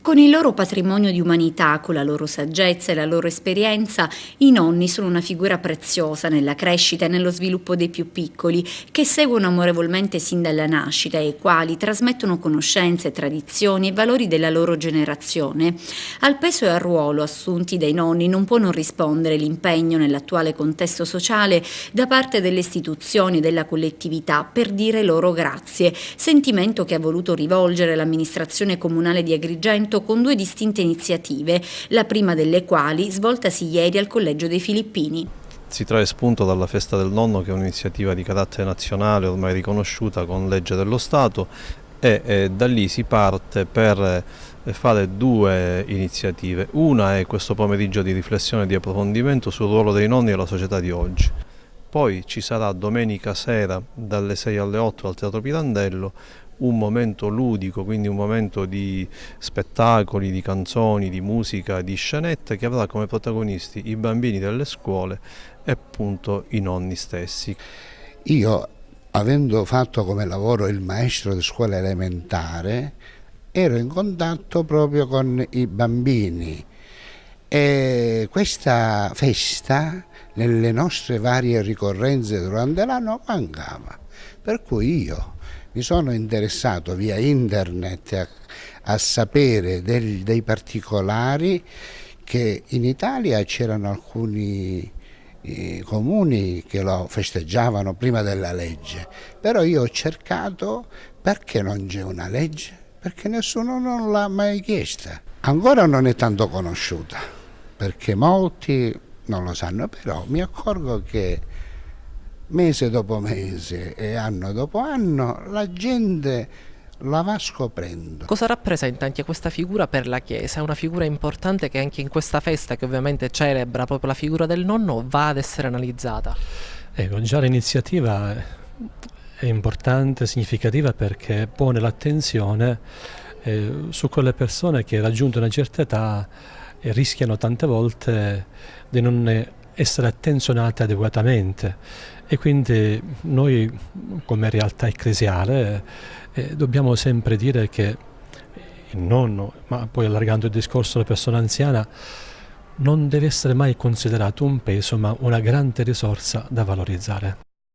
Con il loro patrimonio di umanità, con la loro saggezza e la loro esperienza, i nonni sono una figura preziosa nella crescita e nello sviluppo dei più piccoli, che seguono amorevolmente sin dalla nascita e ai quali trasmettono conoscenze, tradizioni e valori della loro generazione. Al peso e al ruolo assunti dai nonni non può non rispondere l'impegno nell'attuale contesto sociale da parte delle istituzioni e della collettività per dire loro grazie, sentimento che ha voluto rivolgere l'amministrazione comunale di Agrigento con due distinte iniziative, la prima delle quali svoltasi ieri al Collegio dei Filippini. Si trae spunto dalla Festa del Nonno, che è un'iniziativa di carattere nazionale ormai riconosciuta con legge dello Stato, e da lì si parte per fare due iniziative. Una è questo pomeriggio di riflessione e di approfondimento sul ruolo dei nonni nella società di oggi. Poi ci sarà domenica sera dalle 6 alle 8 al Teatro Pirandello un momento ludico, quindi un momento di spettacoli, di canzoni, di musica, di scenette, che avrà come protagonisti i bambini delle scuole e appunto i nonni stessi. Io, avendo fatto come lavoro il maestro di scuola elementare, ero in contatto proprio con i bambini e questa festa nelle nostre varie ricorrenze durante l'anno mancava, per cui io mi sono interessato via internet a sapere dei particolari, che in Italia c'erano alcuni comuni che lo festeggiavano prima della legge, però io ho cercato perché non c'è una legge, perché nessuno non l'ha mai chiesta. Ancora non è tanto conosciuta, perché molti non lo sanno, però mi accorgo che mese dopo mese e anno dopo anno la gente la va scoprendo. Cosa rappresenta anche questa figura per la Chiesa? È una figura importante che anche in questa festa, che ovviamente celebra proprio la figura del nonno, va ad essere analizzata. Ecco, già l'iniziativa è importante, significativa, perché pone l'attenzione su quelle persone che, raggiunte una certa età, rischiano tante volte di non essere attenzionate adeguatamente, e quindi noi come realtà ecclesiale dobbiamo sempre dire che il nonno, ma poi allargando il discorso alla persona anziana, non deve essere mai considerato un peso, ma una grande risorsa da valorizzare.